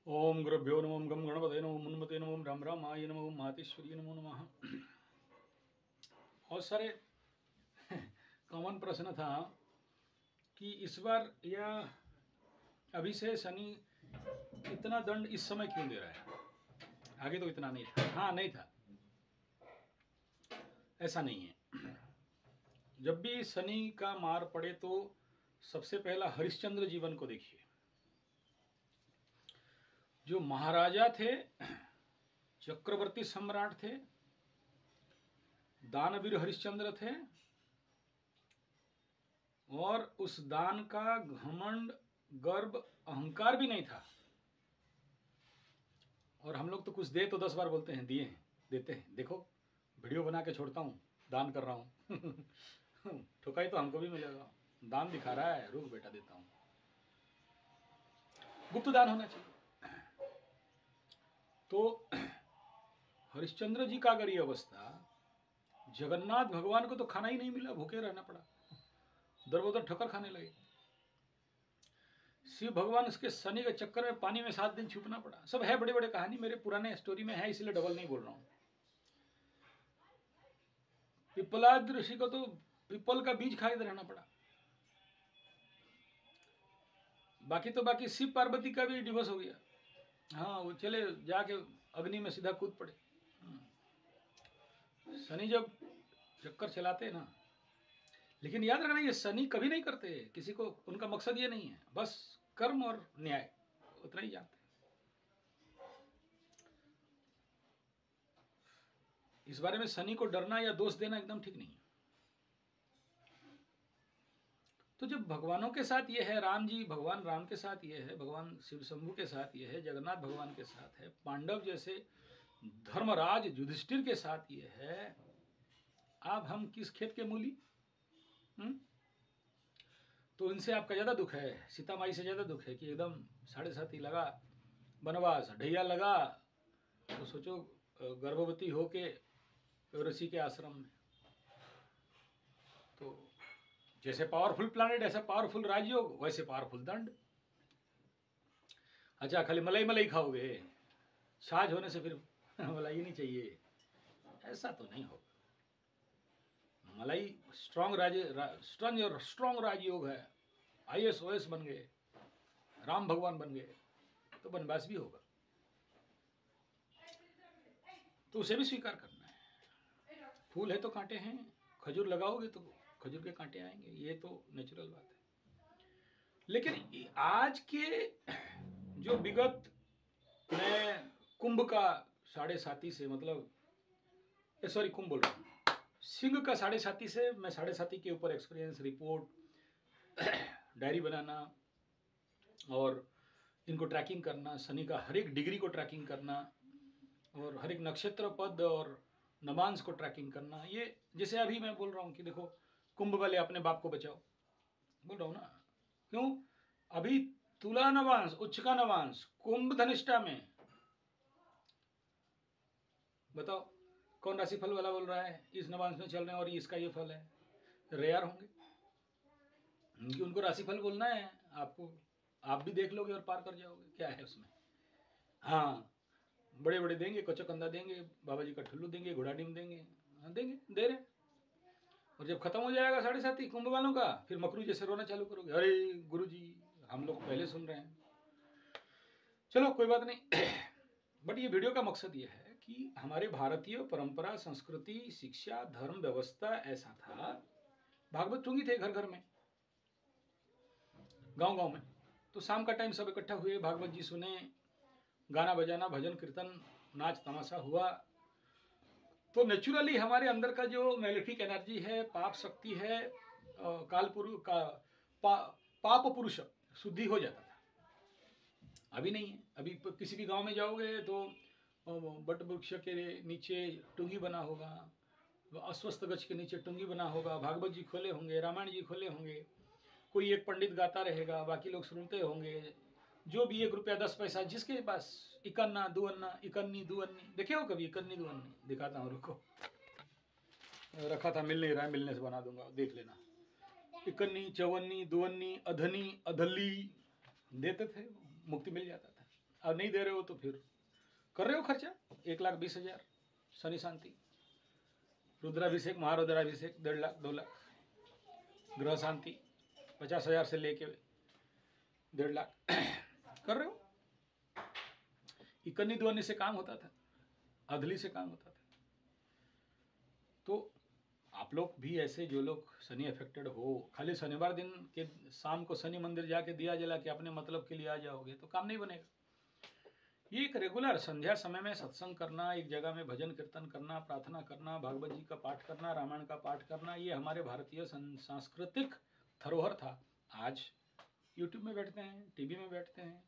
ओम गुरुभ्यो नमः गम गणपते नमः मुन्मते नमः राम रामाय नमः मातेश्वरी नमो नमः। बहुत सारे कॉमन प्रश्न था कि इस बार यह अभी से शनि इतना दंड इस समय क्यों दे रहा है, आगे तो इतना नहीं था। हाँ, नहीं था, ऐसा नहीं है। जब भी शनि का मार पड़े तो सबसे पहला हरिश्चंद्र जीवन को देखिए। जो महाराजा थे, चक्रवर्ती सम्राट थे, दानवीर हरिश्चंद्र थे, और उस दान का घमंड, गर्व, अहंकार भी नहीं था। और हम लोग तो कुछ दे तो 10 बार बोलते हैं दिए हैं, देते हैं, देखो वीडियो बना के छोड़ता हूँ, दान कर रहा हूँ। ठुकाई तो हमको भी मिलेगा, दान दिखा रहा है, रुक बेटा देता हूँ। गुप्त दान होना चाहिए। तो हरिश्चंद्र जी का अगर ये अवस्था, जगन्नाथ भगवान को तो खाना ही नहीं मिला, भूखे रहना पड़ा, दरबोदर ठोकर खाने लगे। शिव भगवान उसके शनि के चक्कर में पानी में 7 दिन छुपना पड़ा। सब है, बड़े बड़े कहानी मेरे पुराने स्टोरी में है, इसलिए डबल नहीं बोल रहा हूं। पिपलाद ऋषि को तो पीपल का बीज खा के रहना पड़ा। बाकी तो बाकी शिव पार्वती का भी डिवोर्स हो गया। हाँ, वो चले जाके अग्नि में सीधा कूद पड़े। शनि जब चक्कर चलाते हैं ना, लेकिन याद रखना ये शनि कभी नहीं करते किसी को, उनका मकसद ये नहीं है, बस कर्म और न्याय, उतना ही जानते हैं। इस बारे में शनि को डरना या दोष देना एकदम ठीक नहीं है। तो जब भगवानों के साथ ये है, राम जी, भगवान राम के साथ ये है, भगवान शिव शंभु के साथ ये है, जगन्नाथ भगवान के साथ है, पांडव जैसे धर्मराज युधिष्ठिर के साथ ये है, अब हम किस खेत के मूली? तो इनसे आपका ज्यादा दुख है, सीता माई से ज्यादा दुख है कि एकदम 7.5 लगा वनवास, ढैया लगा, तो सोचो गर्भवती होके ऋषि के आश्रम में। तो जैसे पावरफुल प्लानिट, ऐसा पावरफुल राजयोग, वैसे पावरफुल दंड। अच्छा, खाली मलाई मलाई खाओगे, छाछ होने से फिर मलाई नहीं चाहिए, ऐसा तो नहीं होगा। मलाई स्ट्रॉन्ग राजयोग है, ISOS बन गए, राम भगवान बन गए, तो वनवास भी होगा, तो उसे भी स्वीकार करना है। फूल है तो कांटे हैं, खजूर लगाओगे तो खजूर के कांटे आएंगे, ये तो नेचुरल बात है। लेकिन आज के जो विगत, मैं कुंभ का 7.5 से, मतलब सॉरी कुंभ बोल रहा हूँ, सिंह का 7.5 से मैं 7.5 के ऊपर एक्सपीरियंस रिपोर्ट, डायरी बनाना और इनको ट्रैकिंग करना, शनि का हर एक डिग्री को ट्रैकिंग करना और हर एक नक्षत्र पद और नवांश को ट्रैकिंग करना। ये जैसे अभी मैं बोल रहा हूँ कि देखो, कुंभ वाले अपने बाप को बचाओ, बोल रहा हूँ ना, क्यों? अभी तुला नवांश, उच्च का नवांश कुंभ धनिष्ठा में, बताओ कौन राशि फल वाला बोल रहा है इस नवांश में चल रहे हैं और इसका ये फल है? रेयर होंगे, उनको राशि फल बोलना है आपको, आप भी देख लोगे और पार कर जाओगे, क्या है उसमें। हाँ, बड़े बड़े देंगे, कच्चा देंगे, बाबा जी का ठुल्लू देंगे, घोड़ा डिम देंगे, देंगे, दे रहे। और जब खत्म हो जाएगा 7.5 कुंभ वालों का, फिर मकरू जैसे रोना चालू करोगे, अरे गुरु जी हम लोग पहले सुन रहे हैं। चलो कोई बात नहीं। बट ये वीडियो का मकसद ये है कि हमारे भारतीय परंपरा, संस्कृति, शिक्षा, धर्म व्यवस्था ऐसा था, भागवत टूंगी थे घर घर में, गांव गांव में, तो शाम का टाइम सब इकट्ठा हुए, भागवत जी सुने, गाना बजाना, भजन कीर्तन, नाच तमाशा हुआ। तो नेचुरली हमारे अंदर का जो मैलेफिक एनर्जी है, पाप शक्ति है, कालपुरुष का पाप पुरुष शुद्धि हो जाता था। अभी नहीं है। अभी किसी भी गांव में जाओगे तो बट वृक्ष के नीचे टुंगी बना होगा, अस्वस्थ गछ के नीचे टुंगी बना होगा, भागवत जी खोले होंगे, रामायण जी खोले होंगे, कोई एक पंडित गाता रहेगा, बाकी लोग सुनते होंगे, जो भी 1 रुपया 10 पैसा जिसके पास, इकन्ना दुअन्ना, इकन्नी दुअन्नी, देखे हो कभी इकन्नी दुअन्नी? दिखाता हूँ, रुको, रखा था, मिल नहीं रहा है, मिलने से बना दूंगा, देख लेना। इकन्नी, चवन्नी, दुअन्नी, अधनी, अधली देते थे, मुक्ति मिल जाता था। अब नहीं दे रहे हो तो फिर कर रहे हो खर्चा 1,20,000 शनि शांति, रुद्राभिषेक महारुद्राभिषेक 1.5 लाख 2 लाख, ग्रह शांति 50,000 से लेके 1.5 लाख कर रहे हो। इकन्नी दुअन्नी से काम होता था, अधली से काम होता था। तो आप लोग भी ऐसे जो लोग शनि अफेक्टेड हो, खाली शनिवार दिन के शाम को शनि मंदिर जाके दिया जला के अपने मतलब के लिए आ जाओगे तो काम नहीं बनेगा। ये एक रेगुलर संध्या समय में सत्संग करना, एक जगह में भजन कीर्तन करना, प्रार्थना करना, भागवत जी का पाठ करना, रामायण का पाठ करना, ये हमारे भारतीय सांस्कृतिक धरोहर था। आज यूट्यूब में बैठते हैं, टीवी में बैठते हैं,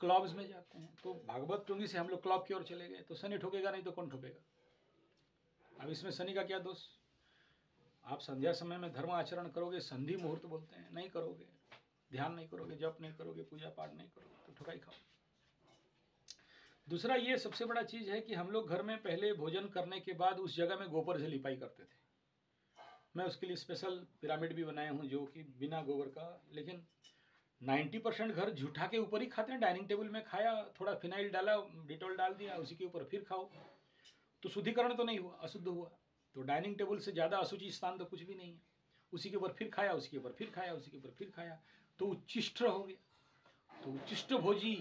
क्लब्स में जाते हैं। तो भागवत टूंगी से हम लोग क्लब की ओर चले गए तो शनि ठोकेगा नहीं तो कौन ठोकेगा। अब इसमें शनि का क्या दोष। आप संध्या समय में धर्म आचरण करोगे, संधि मुहूर्त बोलते हैं, नहीं करोगे, ध्यान नहीं करोगे, जप नहीं करोगे, पूजा पाठ नहीं करोगे तो ठुकाई खाओ। दूसरा ये सबसे बड़ा चीज है कि हम लोग घर में पहले भोजन करने के बाद उस जगह में गोबर से लिपाई करते थे। मैं उसके लिए स्पेशल पिरामिड भी बनाया हूँ जो कि बिना गोबर का। लेकिन 90% घर झूठा के ऊपर ही खाते हैं। डाइनिंग टेबल में खाया, थोड़ा फिनाइल डाला, डिटॉल डाल दिया, उसी के ऊपर फिर खाओ, तो शुद्धिकरण तो नहीं हुआ, अशुद्ध हुआ। तो डाइनिंग टेबल से ज़्यादा अशुचि स्थान तो कुछ भी नहीं है। उसी के ऊपर फिर खाया, उसी के ऊपर फिर खाया, उसी के ऊपर फिर खाया, तो उच्चिष्ट हो गया। तो उच्चिष्ट भोजी,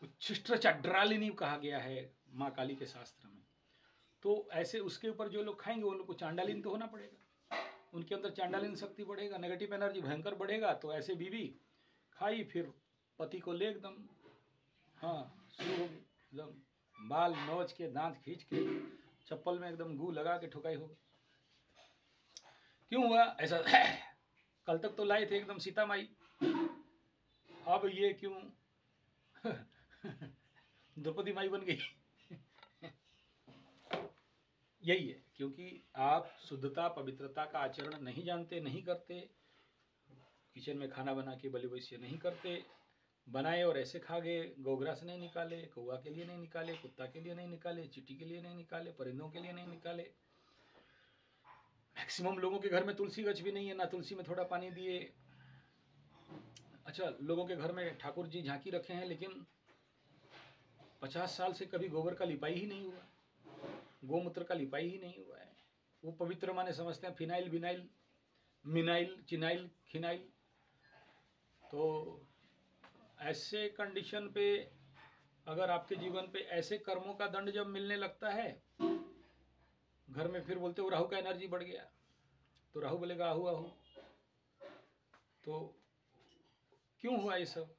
उच्चिष्ट चड्रालिनी कहा गया है माँ काली के शास्त्र में। तो ऐसे उसके ऊपर जो लोग खाएंगे वो लोग को चांडालीन तो होना पड़ेगा, उनके अंदर चांडालीन शक्ति बढ़ेगा, नेगेटिव एनर्जी भयंकर बढ़ेगा। तो ऐसे बीवी खाई, फिर पति को ले एकदम शुरू हो गई, एकदम बाल नोच के, दांत खींच के, चप्पल में एकदम गू लगा के ठुकाई हो गई। क्यों हुआ ऐसा? कल तक तो लाए थे एकदम सीता माई, अब ये क्यों द्रौपदी माई बन गई? यही है, क्योंकि आप शुद्धता पवित्रता का आचरण नहीं जानते, नहीं करते। किचन में खाना बना के बलि वैश्य नहीं करते, बनाए और ऐसे खा गए, गोग्रास नहीं निकाले, कौवा के लिए नहीं निकाले, कुत्ता के लिए नहीं निकाले, चींटी के लिए नहीं निकाले, परिंदों के लिए नहीं निकाले। मैक्सिमम लोगों के घर में तुलसी गछ भी नहीं है, ना तुलसी में थोड़ा पानी दिए। अच्छा, लोगों के घर में ठाकुर जी झांकी रखे हैं, लेकिन 50 साल से कभी गोबर का लिपाई ही नहीं हुआ, गोमूत्र का लिपाई ही नहीं हुआ है। वो पवित्र माने समझते हैं फिनाइल, विनाइल, मिनाइल, चिनाइल, खिनाइल। तो ऐसे कंडीशन पे अगर आपके जीवन पे ऐसे कर्मों का दंड जब मिलने लगता है घर में, फिर बोलते हो राहु का एनर्जी बढ़ गया, तो राहु बोलेगा आहू आहू। तो क्यों हुआ ये सब?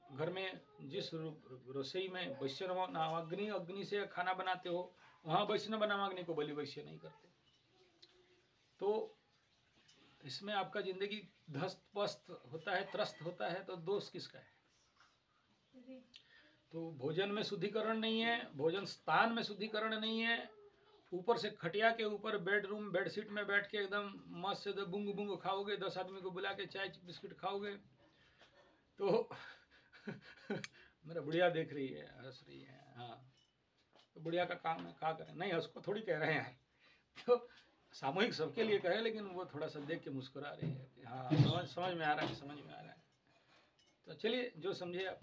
घर में जिस रसोई में वैष्णव नामाग्नि अग्नि से खाना बनाते हो, वहाँ वैष्णव नामाग्नि को बलि वैश्य नहीं करते। तो इसमें आपका जिंदगी धस्त पस्त होता है, त्रस्त होता है, तो दोष किसका है? तो भोजन में शुद्धिकरण नहीं है, भोजन स्थान में शुद्धिकरण नहीं है, ऊपर से खटिया के ऊपर बेडरूम बेडशीट में बैठ के एकदम मस्त से बुंग बुंग खाओगे, 10 आदमी को बुला के चाय बिस्किट खाओगे। तो मेरा बुढ़िया देख रही है, हंस रही है। हाँ, तो बुढ़िया का काम है, क्या करें? नहीं, उसको थोड़ी कह रहे हैं, तो सामूहिक सबके लिए कहे, लेकिन वो थोड़ा सा देख के मुस्कुरा रही है। हाँ, समझ में आ रहा है, समझ में आ रहा है। तो चलिए, जो समझे आप।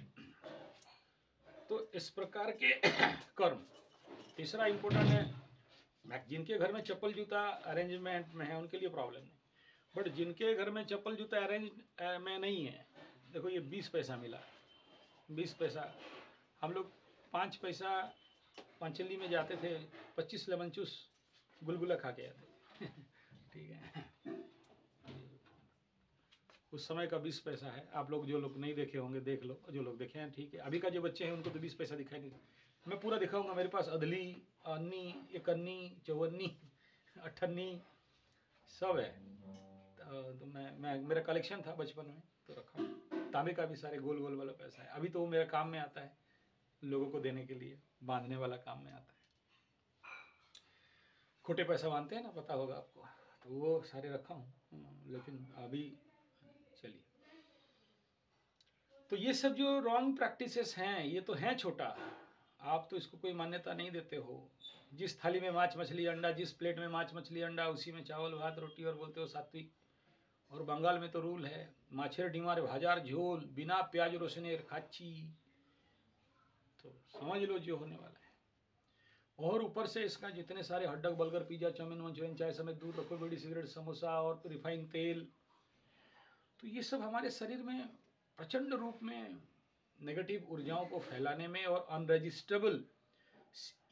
तो इस प्रकार के कर्म। तीसरा इम्पोर्टेंट है, जिनके घर में चप्पल जूता अरेंजमेंट में है उनके लिए प्रॉब्लम नहीं, बट जिनके घर में चप्पल जूता अरेंज में नहीं है, देखो ये 20 पैसा मिला, 20 पैसा। हम लोग 5 पैसा पंचली में जाते थे, 25 लेमन जूस गुलगुला खा के आते। ठीक है, उस समय का 20 पैसा है। आप लोग जो लोग नहीं देखे होंगे देख लो, जो लोग देखे हैं ठीक है। अभी का जो बच्चे हैं उनको तो 20 पैसा दिखाई नहीं। मैं पूरा दिखाऊंगा, मेरे पास अधली, अन्नी, इकन्नी, चौवन्नी, अठन्नी सब है। तो मैं मेरा कलेक्शन था बचपन में, तो रखा। तांबे का भी सारे गोल गोल वाला पैसा है। अभी तो वो मेरा काम में आता है, लोगों को देने के लिए, बांधने वाला काम में आता है। खोटे पैसा बांधते हैं ना, पता होगा आपको, तो वो सारे रखा हूँ। लेकिन अभी चलिए, तो ये सब जो रॉन्ग प्रैक्टिसेस हैं, ये तो हैं छोटा, आप तो इसको कोई मान्यता नहीं देते हो। जिस थाली में माछ मछली अंडा, जिस प्लेट में माछ मछली अंडा, उसी में चावल भात रोटी, और बोलते हो सात्विक। और बंगाल में तो रूल है, माछेर डिमार भाजार झोल, बिना प्याज रोशनेर खाची। तो समझ लो जो होने वाला है। और ऊपर से इसका जितने सारे हड्डक बर्गर पिज्जा चाउमीन मंचूरियन चाय समेत दूध रखो बीड़ी सिगरेट समोसा और रिफाइंड तेल, तो ये सब हमारे शरीर में प्रचंड रूप में नेगेटिव ऊर्जाओं को फैलाने में और अनरजिस्टेबल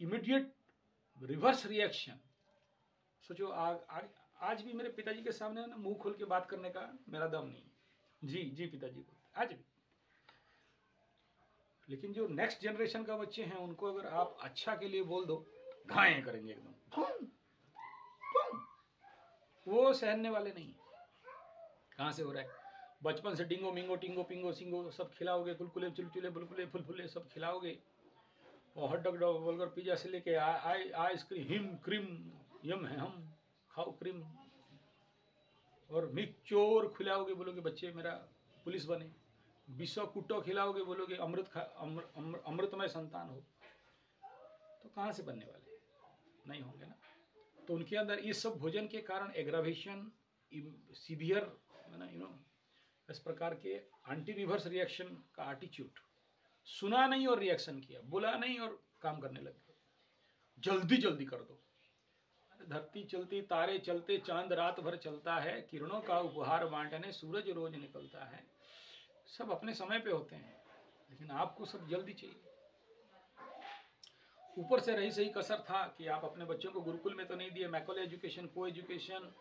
इमीडिएट रिवर्स रिएक्शन। सोचो आज भी मेरे पिताजी के सामने ना मुंह खोल के बात करने का मेरा दम नहीं। जी जी पिताजी बोलते आज भी। लेकिन जो नेक्स्ट जनरेशन का बच्चे हैं उनको अगर आप अच्छा के लिए बोल दो, घायल करेंगे एकदम, वो सहने वाले नहीं। कहाँ से हो रहा है? बचपन से डिंगो मिंगो टिंगो पिंगो सिंगो सब खिलाओगे, कुलकुले चुलचुले बुलकुले फुलफुले सब खिलाओगे, और हॉटडॉग बर्गर पिज्जा से लेके आइसक्रीम क्रीम यम है हम खाओ क्रीम, और मिक्सचोर खिलाओगे, बोलोगे बच्चे मेरा पुलिस बने, विश्व कुट्टो खिलाओगे, बोलोगे अमृतमय संतान हो, तो कहाँ से बनने वाले? नहीं होंगे ना। तो उनके अंदर इस सब भोजन के कारण एग्रावेशन सीवियर इस प्रकार के एंटी रिवर्स रिएक्शन का एटीट्यूड, सुना नहीं और रिएक्शन किया, बोला नहीं और काम करने लगे, जल्दी जल्दी कर दो। धरती चलती तारे चलते चांद रात भर चलता है, किरणों का उपहार बांटने सूरज रोज निकलता है, सब अपने समय पे होते हैं, लेकिन आपको सब जल्दी चाहिए। ऊपर से रही सही कसर था कि आप अपने बच्चों को गुरुकुल में तो नहीं दिए, मैकॉले एजुकेशन को एजुकेशन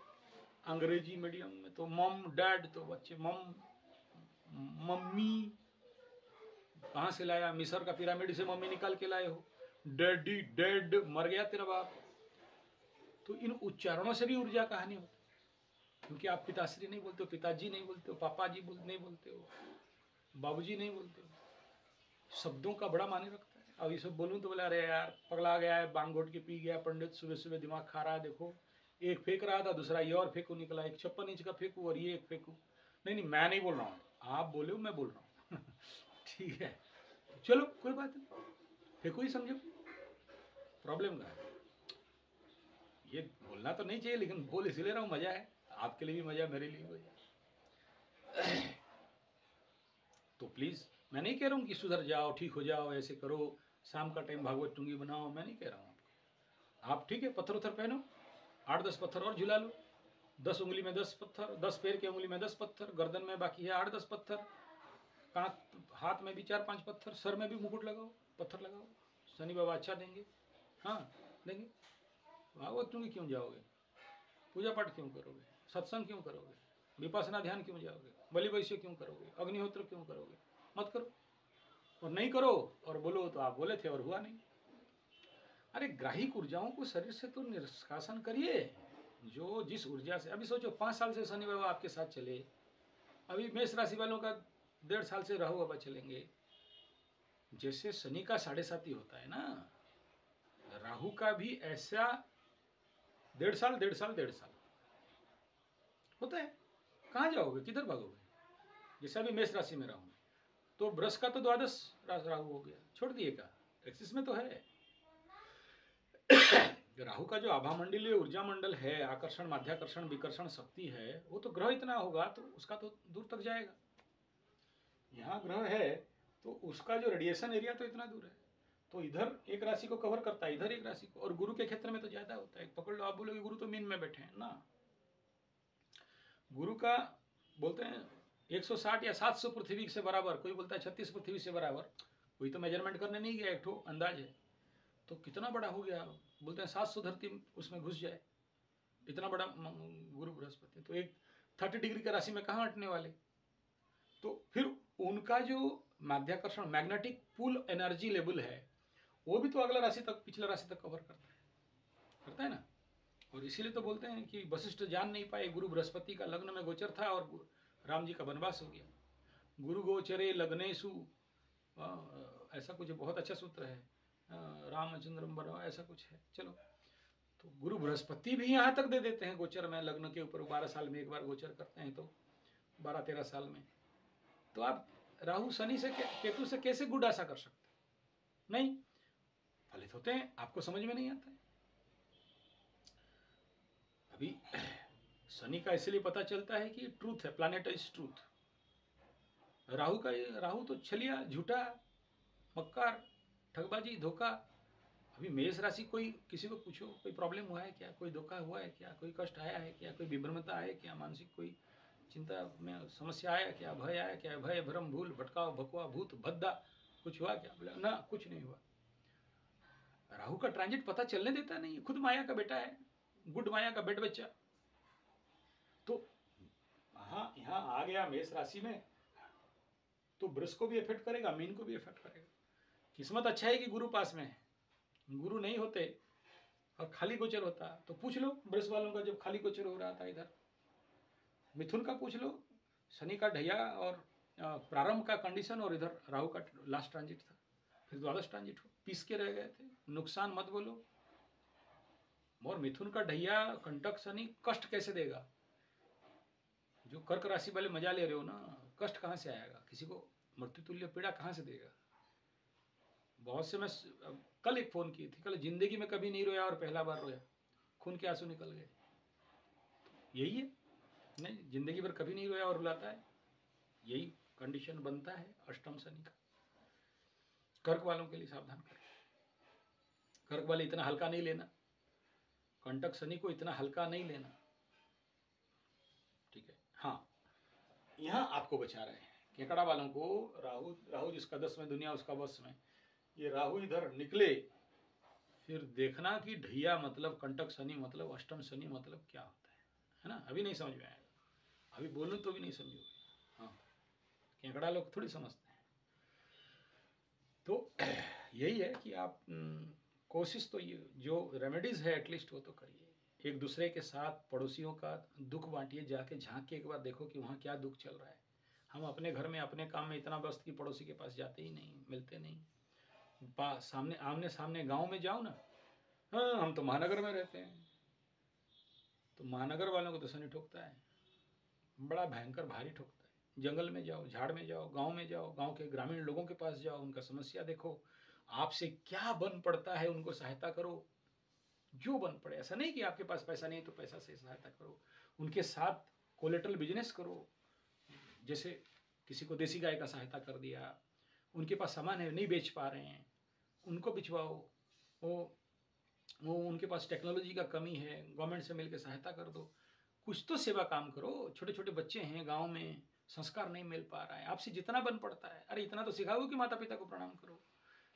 अंग्रेजी मीडियम में, तो मम डैड, तो बच्चे मम मम्मी कहाँ से लाया? मिस्र का पिरामिड से मम्मी निकाल के लाए हो। डैडी डेड, मर गया तेरा बाप। तो इन उच्चारणों से भी ऊर्जा का हानि होती, क्योंकि आप पिताश्री नहीं बोलते हो, पिताजी नहीं बोलते हो, पापा जी नहीं बोलते हो, बाबूजी नहीं बोलते हो। शब्दों का बड़ा मायने रखता है। अब ये सब बोलूँ तो बोला अरे यार पगला गया है, बांग घोट के पी गया पंडित, सुबह सुबह दिमाग खा रहा है, देखो एक फेंक रहा था दूसरा ये और फेंकू निकला, एक 56 इंच का फेंकू और ये एक फेंकू। नहीं मैं नहीं बोल रहा हूँ, आप बोले हो, मैं बोल रहा हूँ ठीक है, चलो कोई बात नहीं, फेंकू ही समझो, प्रॉब्लम का है। ये बोलना तो नहीं चाहिए, लेकिन बोल इसलिए रहा हूँ, मजा है, आपके लिए भी मजा, मेरे लिए भी मजा। तो प्लीज मैं नहीं कह रहा हूँ कि सुधर जाओ, ठीक हो जाओ, ऐसे करो, शाम का टाइम भागवत टुंगी बनाओ, मैं नहीं कह रहा हूँ आपको। आप ठीक है पत्थर उत्थर पहनो, 8-10 पत्थर और झुला लो, 10 उंगली में 10 पत्थर, 10 पैर की उंगली में 10 पत्थर, गर्दन में बाकी है 8-10 पत्थर, हाथ में भी 4-5 पत्थर, सर में भी मुकुट लगाओ, पत्थर लगाओ, शनि बाबा अच्छा देंगे। हाँ देंगे। भागवत टुंगी क्यों जाओगे? पूजा पाठ क्यों करोगे? सत्संग क्यों करोगे? विपස්සना ध्यान क्यों जाओगे? बलि वैश्य क्यों करोगे? अग्निहोत्र क्यों करोगे? मत करो। और नहीं करो और बोलो तो आप बोले थे और हुआ नहीं। अरे ग्राहिक ऊर्जाओं को शरीर से तो निष्कासन करिए। जो जिस ऊर्जा से, अभी सोचो 5 साल से शनि बाबा आपके साथ चले, अभी मेष राशि वालों का 1.5 साल से राहु बाबा चलेंगे। जैसे शनि का 7.5 होता है ना, राहु का भी ऐसा 1.5 साल होता है। कहाँ जाओगे, किधर भागोगे? जैसा भी मेष राशि में राहु, तो वृष का तो 12 राहु हो गया, छोड़ दिए का, एक्सिस में तो है। राहु का जो आभा मंडलीय ऊर्जा मंडल है, आकर्षण माध्याकर्षण विकर्षण शक्ति है, वो तो ग्रह इतना होगा तो उसका तो दूर तक जाएगा। यहाँ ग्रह है तो उसका जो रेडिएशन एरिया तो इतना दूर है, तो इधर एक राशि को कवर करता है, इधर एक राशि को, और गुरु के क्षेत्र में तो ज्यादा होता है। पकड़ लो, आप बोलोगे गुरु तो मीन में बैठे हैं ना, गुरु का बोलते हैं 160 या 700 पृथ्वी से बराबर, कोई बोलता है 36 पृथ्वी से बराबर, कोई तो मेजरमेंट करने नहीं गया, एक ठो अंदाज है। तो कितना बड़ा हो गया, बोलते हैं 700 धरती उसमें घुस जाए, इतना बड़ा गुरु बृहस्पति। तो एक 30 डिग्री का राशि में कहाँ हटने वाले? तो फिर उनका जो माध्याकर्षण मैग्नेटिक पुल एनर्जी लेवल है, वो भी तो अगला राशि तक, पिछला राशि तक कवर करता है ना। और इसीलिए तो बोलते हैं कि वशिष्ठ जान नहीं पाए, गुरु बृहस्पति का लग्न में गोचर था और राम जी का वनवास हो गया। गुरु गोचरे लग्नेशु, ऐसा कुछ बहुत अच्छा सूत्र है, रामचंद्रम बनो, ऐसा कुछ है। चलो, तो गुरु बृहस्पति भी यहाँ तक दे देते हैं गोचर में, लग्न के ऊपर 12 साल में एक बार गोचर करते हैं, तो 12-13 साल में। तो आप राहु शनि से केतु से कैसे गुड आशा कर सकते? नहीं, फलित होते हैं, आपको समझ में नहीं आता है। अभी शनि का इसलिए पता चलता है कि ट्रूथ है, प्लैनेट इज ट्रूथ। राहु तो छलिया, झूठा, मक्कार, ठगबाजी, धोखा। अभी मेष राशि, कोई किसी को पूछो कोई प्रॉब्लम हुआ है क्या, कोई धोखा हुआ है क्या, कोई कष्ट आया है क्या, कोई विभ्रमता है क्या, मानसिक कोई चिंता में समस्या आया क्या, भय आया क्या, भय भ्रम भूल भटकाव भकुआ भूत भद्दा कुछ हुआ क्या, बोले ना कुछ नहीं हुआ। राहु का ट्रांजिट पता चलने देता नहीं, खुद माया का बेटा है, गुड माया का बेट बच्चा। तो हाँ, यहाँ आ गया मेष राशि में तो वृष को भी इफेक्ट करेगा, मीन को भी इफेक्ट करेगा। किस्मत अच्छा है कि गुरु पास में है, गुरु नहीं होते और खाली गोचर होता तो पूछ लो वृष वालों का, जब खाली गोचर हो रहा था इधर। मिथुन का पूछ लो, शनि का ढैया और प्रारंभ का कंडीशन, और इधर राहु का लास्ट ट्रांजिट था, फिर द्वादश ट्रांजिट हो, पीस के रह गए थे। नुकसान मत बोलो। और मिथुन का ढैया कंटक शनि कष्ट कैसे देगा? जो कर्क राशि वाले मजा ले रहे हो ना, कष्ट कहाँ से आएगा? किसी को मृत्यु तुल्य पीड़ा कहाँ से देगा? बहुत से, मैं कल एक फोन की थी, कल जिंदगी में कभी नहीं रोया और पहला बार रोया, खून के आंसू निकल गए। यही है, नहीं जिंदगी भर कभी नहीं रोया और रुलाता है, यही कंडीशन बनता है अष्टम शनि का। कर्क वालों के लिए सावधान करो, कर्क वाले इतना हल्का नहीं लेना, कंटक शनि को इतना हल्का नहीं लेना, ठीक है। हाँ, यहाँ आपको बचा रहे हैं केकड़ा वालों को। राहु जिसका 10 में दुनिया उसका बस में, ये राहु इधर निकले, फिर देखना कि ढैया मतलब कंटक शनि मतलब अष्टम शनि मतलब क्या होता है ना? अभी नहीं समझ में आएगा, अभी बोलूं तो भी नहीं समझोगे। हाँ, केकड़ा लोग थोड़ी समझते हैं। तो यही है कि आप कोशिश तो ये जो रेमेडीज है एटलीस्ट वो तो करिए। एक दूसरे के साथ पड़ोसियों का दुख बांटिए, जाके झांक के एक बार देखो कि वहाँ क्या दुख चल रहा है। हम अपने घर में अपने काम में इतना व्यस्त कि पड़ोसी के पास जाते ही नहीं, मिलते नहीं। सामने आमने सामने गांव में जाओ ना, हाँ हम तो महानगर में रहते हैं, तो महानगर वालों को तो शनि ठोकता है, बड़ा भयंकर भारी ठोकता है। जंगल में जाओ, झाड़ में जाओ, गांव में जाओ, गांव के ग्रामीण लोगों के पास जाओ, उनका समस्या देखो, आपसे क्या बन पड़ता है उनको सहायता करो, जो बन पड़े। ऐसा नहीं कि आपके पास पैसा नहीं तो पैसा से सहायता करो, उनके साथ कोलेटरल बिजनेस करो। जैसे किसी को देसी गाय का सहायता कर दिया, उनके पास सामान है नहीं बेच पा रहे हैं, उनको बिचवाओ। वो उनके पास टेक्नोलॉजी का कमी है, गवर्नमेंट से मिलकर सहायता कर दो। कुछ तो सेवा काम करो। छोटे छोटे बच्चे हैं गांव में, संस्कार नहीं मिल पा रहा है, आपसे जितना बन पड़ता है, अरे इतना तो सिखाओगे कि माता पिता को प्रणाम करो,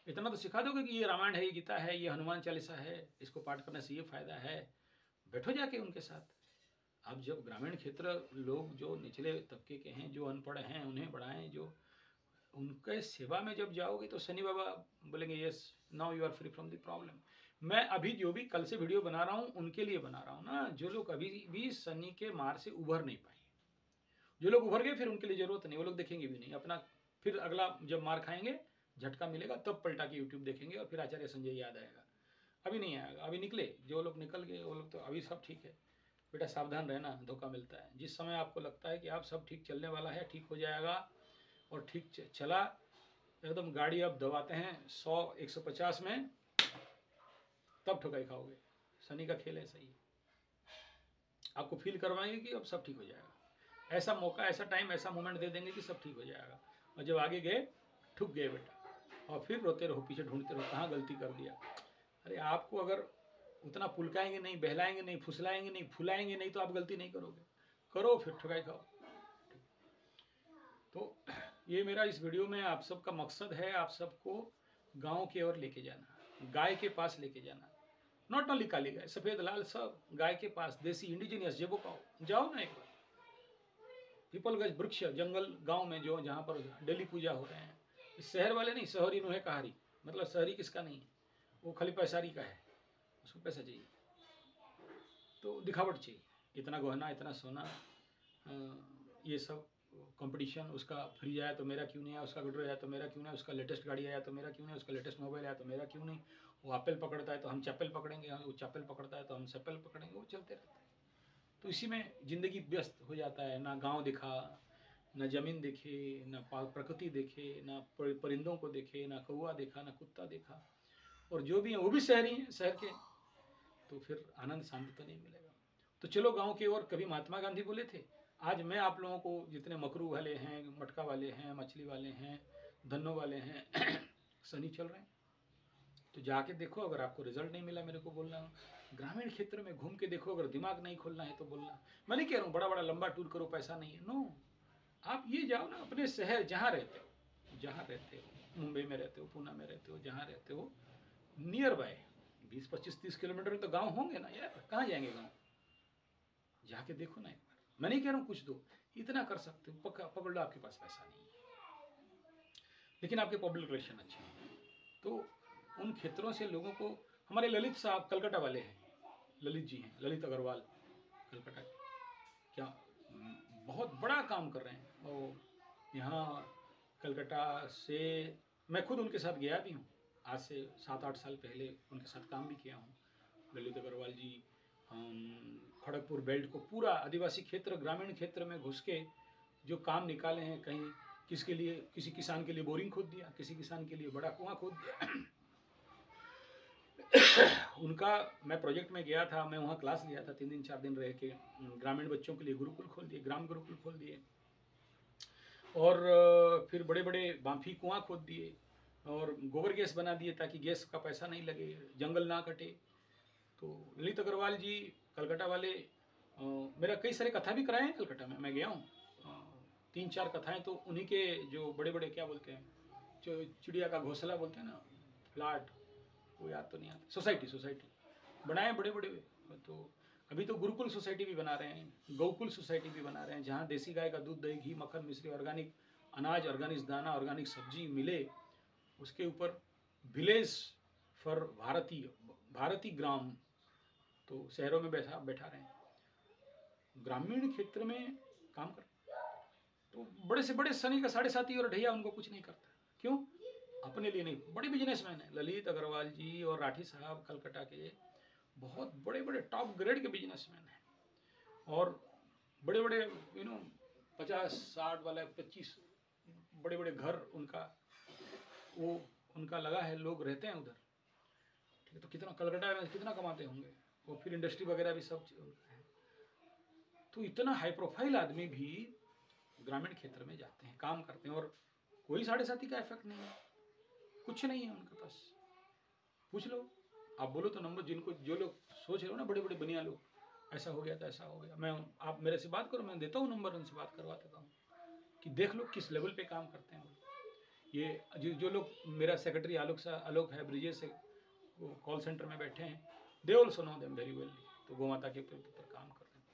इतना तो सिखा दोगे कि ये रामायण है, ये गीता है, ये हनुमान चालीसा है, इसको पाठ करने से ये फायदा है। बैठो जाके उनके साथ। आप जब ग्रामीण क्षेत्र लोग जो निचले तबके के हैं, जो अनपढ़ हैं, उन्हें बढ़ाएं, जो उनके सेवा में जब जाओगे तो शनि बाबा बोलेंगे yes now you are free from the problem. मैं अभी जो भी कल से वीडियो बना रहा हूँ उनके लिए बना रहा हूँ ना, जो लोग अभी भी शनि के मार से उभर नहीं पाए। जो लोग उभर गए फिर उनके लिए जरूरत नहीं, वो लोग देखेंगे भी नहीं अपना। फिर अगला जब मार खाएंगे, झटका मिलेगा, तब पलटा के यूट्यूब देखेंगे और फिर आचार्य संजय याद आएगा। अभी नहीं आएगा। अभी निकले जो लोग निकल गए वो लोग तो अभी सब ठीक है। बेटा सावधान रहना, धोखा मिलता है। जिस समय आपको लगता है कि आप सब ठीक चलने वाला है, ठीक हो जाएगा, और ठीक चला एकदम, गाड़ी अब दबाते हैं 100-150 में, तब ठुकाई खाओगे। शनि का खेल ऐसा ही है, आपको फील करवाएंगे कि अब सब ठीक हो जाएगा। ऐसा मौका, ऐसा टाइम, ऐसा मोमेंट दे देंगे कि सब ठीक हो जाएगा, और जब आगे गए ठुक गए बेटा, और फिर रोते रहो, पीछे ढूंढते रहो कहाँ गलती कर दिया। अरे आपको अगर उतना पुलकाएंगे नहीं, बहलाएंगे नहीं, फुसलाएंगे नहीं, फुलाएंगे नहीं, तो आप गलती नहीं करोगे। करो फिर ठुकाई खाओ। तो ये मेरा इस वीडियो में आप सबका मकसद है, आप सबको गांव की ओर लेके जाना, गाय के पास लेके जाना। नॉट ओनली काली गाय, सफेद लाल सब गाय के पास, देसी इंडिजिनियस जेबो का जाओ ना एक बार। पीपलगंज वृक्ष जंगल गांव में जो जहाँ पर डेली पूजा हो रहे हैं, शहर वाले नहीं, शहरी नुहे कहारी, मतलब शहरी किसका नहीं है, वो खाली पैसारी का है, उसको पैसा चाहिए तो दिखावट चाहिए, इतना गहना, इतना सोना, ये सब कंपटीशन। उसका फ्री आया तो मेरा क्यों नहीं आया, उसका गुड्रो आया तो मेरा क्यों नहीं, उसका लेटेस्ट गाड़ी आया तो मेरा क्यों नहीं, उसका लेटेस्ट मोबाइल आया तो मेरा क्यों नहीं। वो एप्पल पकड़ता है तो हम चैपल पकड़ेंगे, वो चैपल पकड़ता है तो हम चैपल पकड़ेंगे, वो चलते रहता है। तो इसी में ज़िंदगी व्यस्त हो जाता है। ना गांव दिखा, ना ज़मीन देखे, ना प्रकृति देखे, ना परिंदों को देखे, ना कौआ देखा, ना कुत्ता देखा, और जो भी हैं वो भी शहरी हैं, शहर के, तो फिर आनंद शांति तो नहीं मिलेगा। तो चलो गांव की ओर। कभी महात्मा गांधी बोले थे, आज मैं आप लोगों को जितने मकरू वाले हैं, मटका वाले हैं, मछली वाले हैं, धन्नो वाले हैं, शनि चल रहे हैं, तो जाके देखो, अगर आपको रिजल्ट नहीं मिला मेरे को बोलना, ग्रामीण क्षेत्र में घूम के देखो, अगर दिमाग नहीं खोलना है तो बोलना। मैं नहीं कह रहा हूँ बड़ा बड़ा लंबा टूर करो, पैसा नहीं है, नो। आप ये जाओ ना अपने शहर, जहाँ रहते हो, मुंबई में रहते हो, पूना में रहते हो, जहाँ रहते हो, नियर बाय 20-25-30 किलोमीटर तो गांव होंगे ना यार, कहाँ जाएंगे गांव? जाके देखो ना एक बार। मैं नहीं कह रहा हूँ कुछ दो, इतना कर सकते हो, पकड़ लो आपके पास पैसा नहीं है लेकिन आपके पब्लिक रिलेशन अच्छे हैं, तो उन क्षेत्रों से लोगों को, हमारे ललित साहब कलकत्ता वाले हैं, ललित जी हैं, ललित अग्रवाल, कलकत्ता, क्या बहुत बड़ा काम कर रहे हैं। और यहाँ कलकत्ता से मैं खुद उनके साथ गया भी हूँ, आज से 7-8 साल पहले उनके साथ काम भी किया हूँ। ललित अग्रवाल जी खड़गपुर बेल्ट को पूरा आदिवासी क्षेत्र, ग्रामीण क्षेत्र में घुस के जो काम निकाले हैं, कहीं किसके लिए, किसी किसान के लिए बोरिंग खोद दिया, किसी किसान के लिए बड़ा कुआं खोद दिया। उनका मैं प्रोजेक्ट में गया था, मैं वहाँ क्लास लिया था, 3 दिन 4 दिन रह के, ग्रामीण बच्चों के लिए गुरुकुल खोल दिए, ग्राम गुरुकुल खोल दिए, और फिर बड़े बड़े बांफी कुआं खोद दिए, और गोबर गैस बना दिए ताकि गैस का पैसा नहीं लगे, जंगल ना कटे। तो ललित अग्रवाल जी कलकत्ता वाले, मेरा कई सारे कथा भी कराए हैं कलकत्ता में, मैं गया हूँ, 3-4 कथाएं तो उन्हीं के, जो बड़े बड़े क्या बोलते हैं, जो चिड़िया का घोंसला बोलते हैं ना, फ्लैट, वो याद तो नहीं आता, सोसाइटी बनाए बड़े बड़े। तो अभी तो गुरुकुल सोसाइटी भी बना रहे हैं, गौकुल सोसाइटी भी बना रहे हैं, जहाँ देसी गाय का दूध, दही, घी, मक्खन, मिश्री, ऑर्गेनिक अनाज, ऑर्गेनिक दाना, ऑर्गेनिक सब्जी मिले, उसके ऊपर विलेज फॉर भारती ग्राम, तो शहरों में बैठा रहे हैं, ग्रामीण क्षेत्र में काम कर। तो बड़े से बड़े सनी का 7.5 और ढैया उनको कुछ नहीं करता, क्यों? अपने लिए नहीं, बड़े बिजनेसमैन है ललित अग्रवाल जी और राठी साहब, कलकत्ता के बहुत बड़े बड़े टॉप ग्रेड के बिजनेसमैन हैं, और बड़े बड़े 50-60 वाला 25 बड़े बड़े घर उनका लगा है, लोग रहते हैं उधर, ठीक है। तो कितना कलकत्ता में कितना कमाते होंगे वो, फिर इंडस्ट्री वगैरह भी सब उनका है। तो इतना हाई प्रोफाइल आदमी भी ग्रामीण क्षेत्र में जाते हैं, काम करते हैं, और कोई 7.5 का इफेक्ट नहीं है, कुछ नहीं है उनके पास। पूछ लो, आप बोलो तो नंबर, जिनको जो लोग सोच रहे हो ना, बड़े बड़े बनिया लोग, ऐसा हो गया था, ऐसा हो गया, आप मेरे से बात करो, मैं देता हूँ नंबर, उनसे बात करवा देता हूँ कि देख लो किस लेवल पे काम करते हैं। ये जो लोग, मेरा सेक्रेटरी आलोक है, ब्रिजेश से कॉल सेंटर में बैठे हैं, they also know them very well, तो गौ माता के ऊपर काम कर रहे हैं।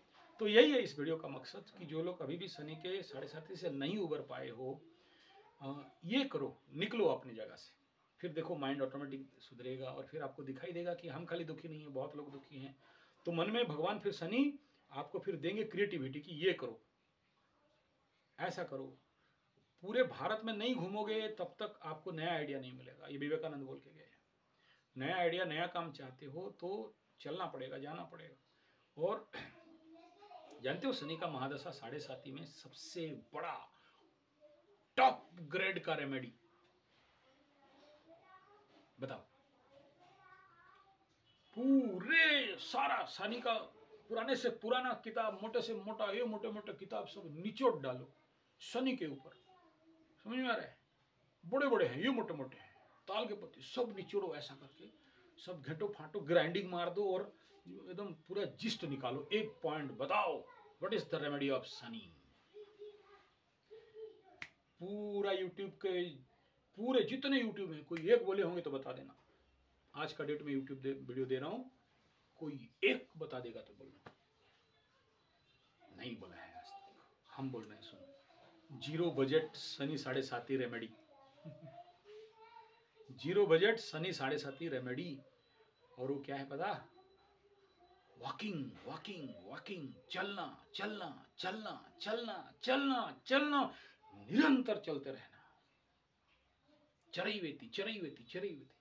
तो यही है इस वीडियो का मकसद, कि जो लोग अभी भी शनि के 7.5 से नहीं उबर पाए हो, ये करो, निकलो अपनी जगह से, फिर देखो माइंड ऑटोमेटिक सुधरेगा, और फिर आपको दिखाई देगा कि हम खाली दुखी नहीं है, बहुत लोग दुखी हैं। तो मन में भगवान फिर शनि आपको फिर देंगे क्रिएटिविटी कि ये करो, ऐसा करो। पूरे भारत में नहीं घूमोगे तब तक आपको नया आइडिया नहीं मिलेगा, ये विवेकानंद बोल के गए। नया आइडिया, नया काम चाहते हो तो चलना पड़ेगा, जाना पड़ेगा। और जानते हो शनि का महादशा 7.5 में सबसे बड़ा टॉप ग्रेड का रेमेडी बताओ, पूरे सारा शनि का पुराने से पुराना किताब, मोटे से मोटा, ये मोटे मोटे किताब सब निचोड़ डालो शनि के ऊपर, समझ में आ रहा है? बड़े बड़े हैं, ये मोटे मोटे हैं, ताल के पत्ते सब निचोड़ो, ऐसा करके सब घेटो फाटो, ग्राइंडिंग मार दो, और एकदम पूरा जिस्ट निकालो, एक पॉइंट बताओ, what is the remedy of Shani. पूरा यूट्यूब के, पूरे जितने यूट्यूब हैं, कोई एक बोले होंगे तो बता देना, आज का डेट में यूट्यूब वीडियो दे रहा हूं, कोई एक बता देगा तो बोलना, नहीं बोला है आज तक, हम बोल रहे हैं, सुनो, 0 budget Shani 7.5 remedy. 0 budget Shani 7.5 remedy, और वो क्या है पता? वॉकिंग वॉकिंग वॉकिंग, चलना चलना चलना चलना चलना चलना, निरंतर चलते रहना, चरैवेति चरैवेति चरैवेति,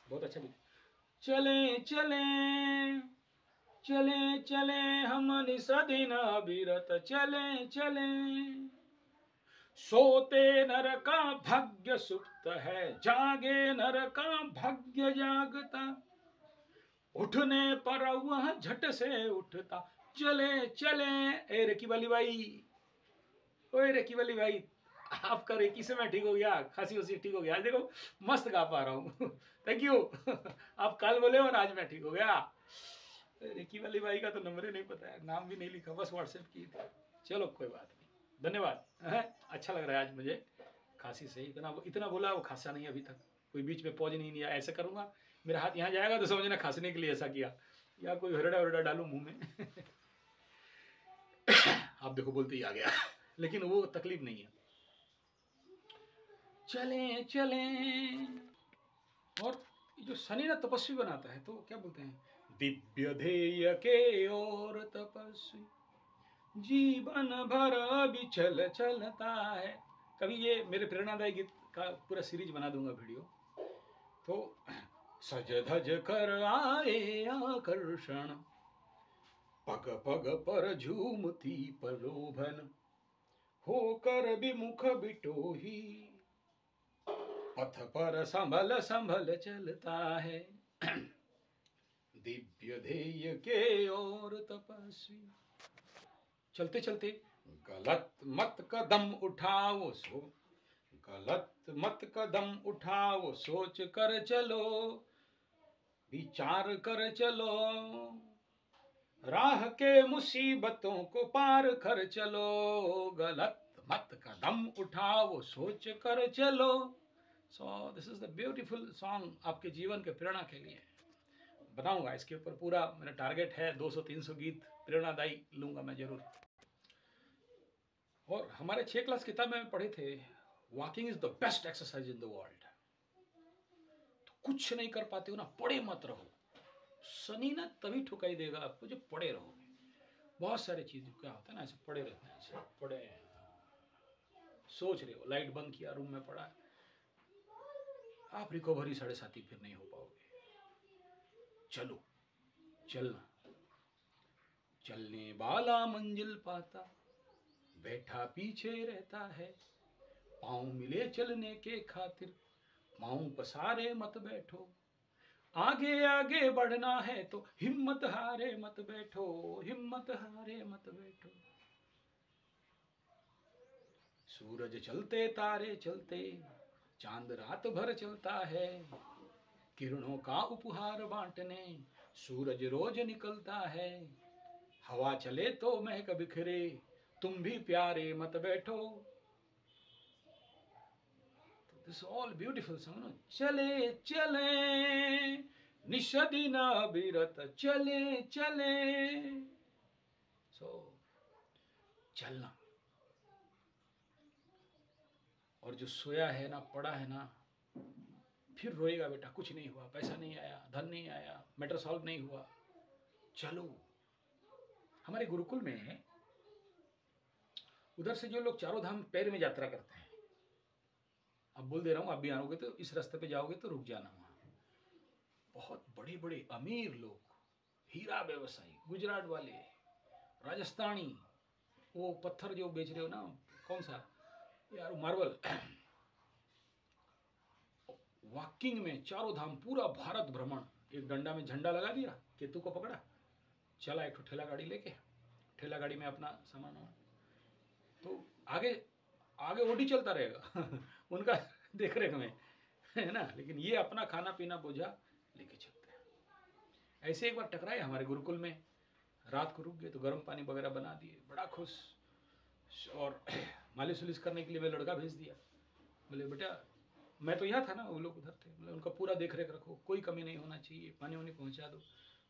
बहुत अच्छा भी। चले चले चले चले हम निसदिन अविरत, चले चले, सोते नर का भाग्य सुप्त है, जागे नर का भाग्य जागता, उठने पर वह झट से उठता, चले चले। ए रेकी वाली भाई, ओए रेकी वाली भाई, आपका रेकी से मैं ठीक हो गया, खांसी उसी ठीक हो गया, आज देखो मस्त गा पा रहा हूँ। Thank you. आप कल बोले और आज मैं ठीक हो गया। रेकी वाली बाई का तो नंबर ही नहीं पता है, नाम भी नहीं लिखा, बस व्हाट्सएप की थी। चलो कोई बात नहीं, धन्यवाद। अच्छा लग रहा है आज मुझे खांसी से, इतना बोला, वो खांसा नहीं अभी तक, कोई बीच में पॉज नहीं दिया। ऐसे करूंगा मेरा हाथ यहाँ जाएगा तो समझना खांसने के लिए ऐसा किया, या कोई हरड़ा वरड़ा डालू मुंह में। आप देखो बोलते ही आ गया। लेकिन वो तकलीफ नहीं है। चलें चलें। और जो शनि ना तपस्वी बनाता है, तो क्या बोलते हैं, दिव्य ध्येय के और तपस्वी जीवन भर विचल चलता है। कभी ये मेरे प्रेरणादायी गीत का पूरा सीरीज बना दूंगा वीडियो। तो सज धज कर आए आकर्षण, पग पग पर झूमती प्रलोभन, होकर विमुख बिटोही, पथ पर संभल संभल चलता है। दिव्य ध्येय के और तपस्वी। चलते चलते गलत मत कदम उठाओ, गलत मत कदम उठाओ, सोच कर चलो, विचार कर चलो, राह के मुसीबतों को पार कर चलो, गलत मत कदम उठाओ, सोच कर चलो। So this is the beautiful song, आपके जीवन के प्रेरणा के लिए बनाऊंगा। इसके ऊपर पूरा मेरा टारगेट है, 200-300 गीत प्रेरणादायी लूंगा मैं जरूर। और हमारे 6 क्लास किताब में पढ़े थे, walking is the best exercise in the world. तो कुछ नहीं कर पाते हो ना, पड़े मत रहो। शनि ना तभी ठुकाई देगा आपको जब पड़े रहोगे। बहुत सारी चीज क्या होता है ना, ऐसे पड़े रहते हैं, ऐसे पड़े सोच रहे हो, लाइट बंद किया, रूम में पड़ा, आप रिकवरी 7:30 फिर नहीं हो पाओगे। चलो, चलना, चलने वाला मंजिल पाता, बैठा पीछे रहता है, पाँव मिले चलने के खातिर, पाँव पसारे मत बैठो, आगे आगे बढ़ना है तो हिम्मत हारे मत बैठो, हिम्मत हारे मत बैठो। सूरज चलते तारे चलते, चांद रात भर चलता है, किरणों का उपहार बांटने सूरज रोज निकलता है, हवा चले तो महक बिखरे, तुम भी प्यारे मत बैठो। This all beautiful song. चले चले निशदिन अविरत, चले चले। सो चलना। और जो सोया है ना, पड़ा है ना, फिर रोएगा बेटा, कुछ नहीं हुआ, पैसा नहीं आया, धन नहीं आया, मैटर सॉल्व नहीं हुआ। चलो, हमारे गुरुकुल में उधर से जो लोग चारों धाम पैर में यात्रा करते हैं, अब बोल दे रहा हूं, आप भी आओगे तो इस रास्ते पे जाओगे तो रुक जाना, वहां बहुत बड़े बड़े अमीर लोग, हीरा व्यवसायी, गुजरात वाले, राजस्थानी, वो पत्थर जो बेच रहे हो ना, कौन सा यार, मार्बल, वॉकिंग में चारों धाम पूरा भारत भ्रमण, एक डंडा में झंडा लगा दिया, केतु को पकड़ा, चला एक ठेला गाड़ी लेके, ठेला गाड़ी में अपना सामान हो, तो आगे आगे ओडी चलता रहेगा। उनका देख रेख में, है ना, लेकिन ये अपना खाना पीना बोझा लेके चलते हैं। ऐसे एक बार टकराए हमारे गुरुकुल में, रात को रुक गए तो गर्म पानी वगैरह बना दिए, बड़ा खुश, और मालिश उलिश करने के लिए मैं लड़का भेज दिया। बोले बेटा, मैं तो यहाँ था ना, वो लोग उधर थे, बोले उनका पूरा देख रेख रखो, कोई कमी नहीं होना चाहिए, पानी वानी पहुँचा दो।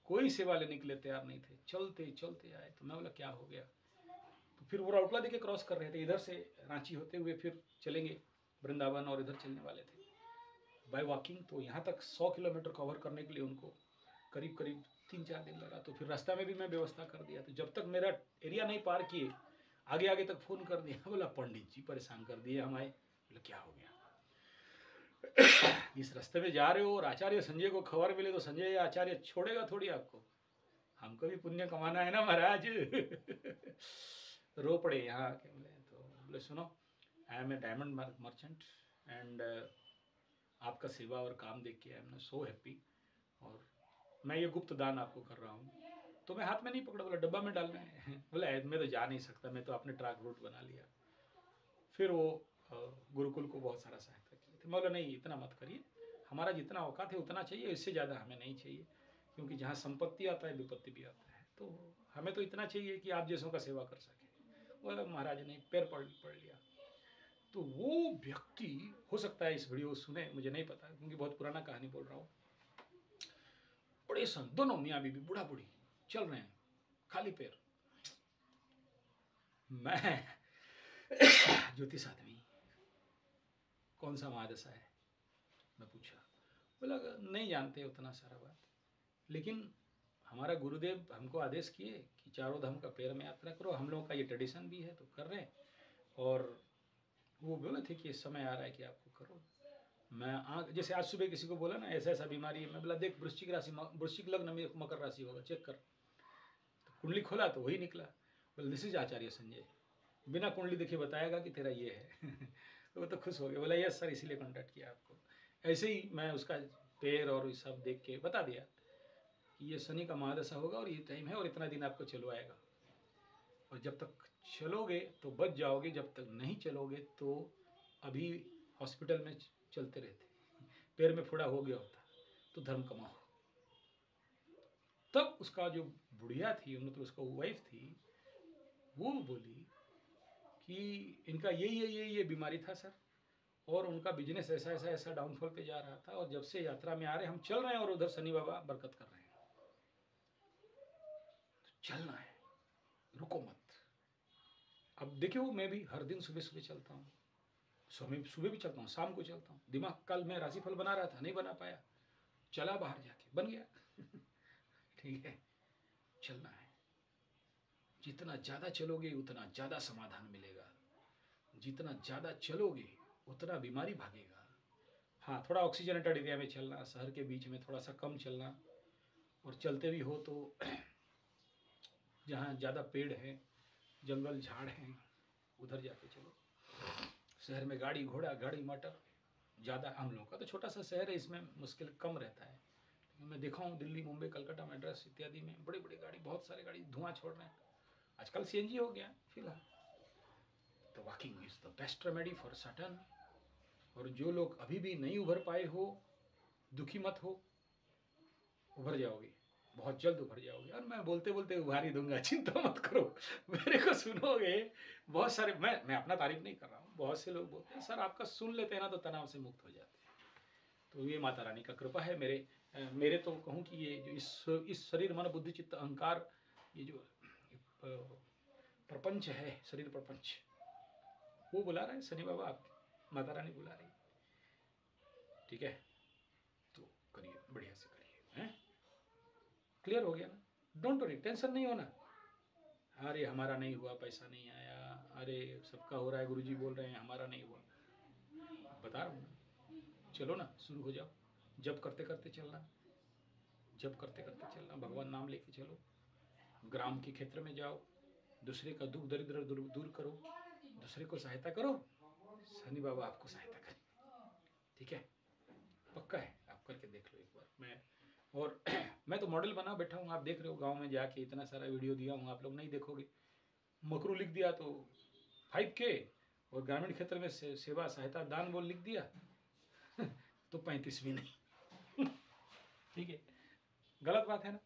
कोई सेवा लेने के लिए तैयार नहीं थे, चलते चलते आए। तो मैं बोला क्या हो गया, तो फिर वो राउटला देके क्रॉस कर रहे थे, इधर से रांची होते हुए फिर चलेंगे वृंदावन, और इधर चलने वाले थे बाय वॉकिंग। तो यहाँ तक 100 किलोमीटर कवर करने के लिए उनको करीब करीब 3-4 दिन लगा। तो फिर रास्ता में भी मैं व्यवस्था कर दिया, तो जब तक मेरा एरिया नहीं पार किए, आगे आगे तक फोन कर दिया, बोला पंडित जी परेशान कर दिए हमारे। बोला क्या हो गया, इस रास्ते में जा रहे हो और आचार्य संजय को खबर मिले तो संजय आचार्य छोड़ेगा थोड़ी आपको, हमको भी पुण्य कमाना है ना महाराज। रो पड़े यहाँ आके। तो बोले सुनो, I am a diamond merchant and आपका सेवा और काम देख के आई एम सो हैप्पी, और मैं ये गुप्त दान आपको कर रहा हूँ। तो मैं हाथ में नहीं पकड़ा, बोला डब्बा में डालना है। बोला मैं तो जा नहीं सकता, मैं तो अपने ट्रैक रूट बना लिया। फिर वो गुरुकुल को बहुत सारा सहायता किए थे। मैं बोला नहीं इतना मत करिए, हमारा जितना औकात है उतना चाहिए, इससे ज़्यादा हमें नहीं चाहिए, क्योंकि जहाँ संपत्ति आता है विपत्ति भी आता है, तो हमें तो इतना चाहिए कि आप जैसों का सेवा कर सके। वो महाराज ने पैर पड़ लिया। तो वो व्यक्ति, हो सकता है इस वीडियो सुने, मुझे नहीं पता, क्योंकि बहुत पुराना कहानी बोल रहा हूँ। बड़े सन दोनों मियाँ बीबी, बूढ़ा बूढ़ी चल रहे हैं खाली पैर। मैं ज्योतिष आदमी, कौन सा महादशा है, मैं पूछा। बोला नहीं जानते उतना सारा बात, लेकिन हमारा गुरुदेव हमको आदेश किए कि चारों धाम का पैर में यात्रा करो, हम लोगों का ये ट्रेडिशन भी है तो कर रहे हैं, और वो बोले थे कि समय आ रहा है कि आपको करो। मैं जैसे आज सुबह किसी को बोला ना ऐसा ऐसा बीमारी है, मैं बोला देख वृश्चिक राशि, वृश्चिक लग्न में मकर राशि होगा, चेक कर। तो कुंडली खोला तो वही निकला। बोला दिस इज आचार्य संजय, बिना कुंडली देखे बताएगा कि तेरा ये है। तो वो तो खुश हो गया, बोला यस सर इसीलिए कॉन्टैक्ट किया आपको। ऐसे ही मैं उसका पैर और सब देख के बता दिया कि ये शनि का महादशा होगा और ये टाइम है और इतना दिन आपको चलवाएगा, और जब तक चलोगे तो बच जाओगे, जब तक नहीं चलोगे तो अभी हॉस्पिटल में चलते रहते, पैर में फोड़ा हो गया होता तो धर्म कमाओ। तब उसका जो बुढ़िया थी, मतलब उसका वाइफ थी, वो बोली कि इनका ये बीमारी था सर, और उनका बिजनेस ऐसा ऐसा ऐसा डाउनफॉल पे जा रहा था, और जब से यात्रा में आ रहे हम चल रहे हैं और उधर शनि बाबा बरकत कर रहे हैं, तो चलना है, रुको मत। अब देखिए वो मैं भी हर दिन सुबह सुबह चलता हूँ, सुबह भी चलता हूँ, शाम को चलता हूँ। दिमाग, कल मैं राशिफल बना रहा था, नहीं बना पाया, चला बाहर जाके बन गया। ठीक है, चलना है। जितना ज़्यादा चलोगे उतना ज़्यादा समाधान मिलेगा, जितना ज़्यादा चलोगे उतना बीमारी भागेगा। हाँ, थोड़ा ऑक्सीजनेटेड एरिया में चलना, शहर के बीच में थोड़ा सा कम चलना, और चलते भी हो तो जहाँ ज़्यादा पेड़ हैं, जंगल झाड़ हैं, उधर जाके चलो। शहर में गाड़ी घोड़ा, गाड़ी मोटर ज़्यादा, हम लोगों का तो छोटा सा शहर है, इसमें मुश्किल कम रहता है। मैं देखा हूँ दिल्ली, मुंबई, कलकत्ता, मद्रास इत्यादि में बड़ी बड़ी गाड़ी, बहुत सारे गाड़ी धुआं छोड़ रहे हैं। आजकल सीएनजी हो गया फिलहाल। तो walking is the best remedy for sutton. और जो लोग अभी भी नहीं उभर पाए हो, दुखी मत हो, उभर जाओगे, बहुत जल्द उभर जाओगे। और मैं बोलते बोलते उभार ही दूंगा, चिंता मत करो, मेरे को सुनोगे। बहुत सारे, मैं अपना तारीफ नहीं कर रहा हूँ, बहुत से लोग बोलते हैं सर आपका सुन लेते हैं ना तो तनाव से मुक्त हो जाते हैं। तो ये माता रानी का कृपा है। मेरे तो कहूँ कि ये जो इस शरीर मन बुद्धि चित्त अहंकार, ये जो प्रपंच है, शरीर प्रपंच, वो बुला रहा है शनि बाबा, आप माता रानी बुला रही। ठीक है, तो करिए, बढ़िया से करिए, हैं? क्लियर हो गया ना? डोंट वरी, टेंशन नहीं होना। अरे हमारा नहीं हुआ, पैसा नहीं आया, अरे सबका हो रहा है, गुरुजी बोल रहे हैं हमारा नहीं हुआ। बता रहा हूँ, चलो ना, शुरू हो जाओ, जब करते करते चलना, जब करते करते चलना, भगवान नाम लेके चलो, ग्राम के क्षेत्र में जाओ, दूसरे का दुख दरिद्र दूर करो, दूसरे को सहायता करो, शनि बाबा आपको सहायता करें। ठीक है, पक्का है, आप करके देख लो एक बार। मैं तो मॉडल बना बैठा हूँ, आप देख रहे हो, गांव में जाके इतना सारा वीडियो दिया हूँ, आप लोग नहीं देखोगे। मकरू लिख दिया तो 5K, और ग्रामीण क्षेत्र में सेवा सहायता दान बोल लिख दिया तो 35 भी नहीं। ठीक है, गलत बात है ना,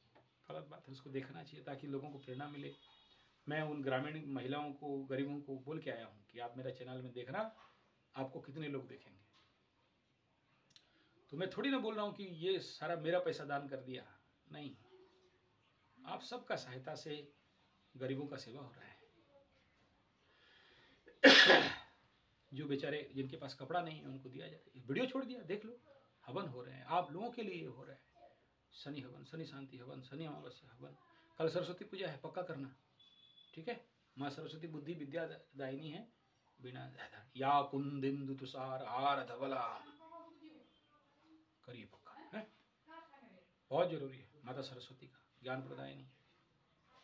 गलत बात है, उसको देखना चाहिए ताकि लोगों को प्रेरणा मिले। मैं उन ग्रामीण महिलाओं को, गरीबों को बोल के आया हूँ कि आप मेरा चैनल में देखना, आपको कितने लोग देखेंगे। तो मैं थोड़ी ना बोल रहा हूँ कि ये सारा मेरा पैसा दान कर दिया, नहीं, आप सबका सहायता से गरीबों का सेवा हो रहा है। जो बेचारे जिनके पास कपड़ा नहीं है उनको दिया जाए। वीडियो छोड़ दिया, देख लो, हवन हो रहे हैं, आप लोगों के लिए हो रहा है। शनि हवन, शनि शांति हवन, शनि अमावस्या हवन। कल सरस्वती पूजा है, पक्का करना। ठीक है, माँ सरस्वती बुद्धि विद्या दायिनी है, बिना या कुंदिंदु तुषार हार धवला, करिए पक्का है, बहुत जरूरी है। माता सरस्वती का ज्ञान प्रदायिनी,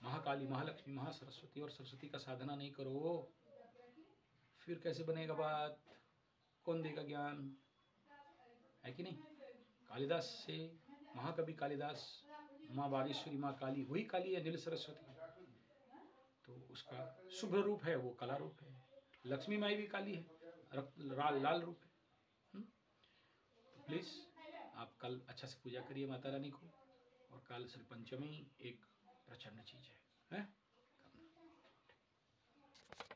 महाकाली, महालक्ष्मी, महासरस्वती, और सरस्वती का साधना नहीं करो फिर कैसे बनेगा बात, कौन देगा ज्ञान, है कि नहीं? कालिदास से, महाकवि कालिदास, माँ बागेश्वरी, माँ काली, वही काली है, नील सरस्वती, तो उसका शुभ रूप है, वो कला रूप है। लक्ष्मी माई भी काली है, लाल रूप है। तो प्लीज़ आप कल अच्छा से पूजा करिए माता रानी को, और कल श्री पंचमी एक प्रचंड चीज़ है।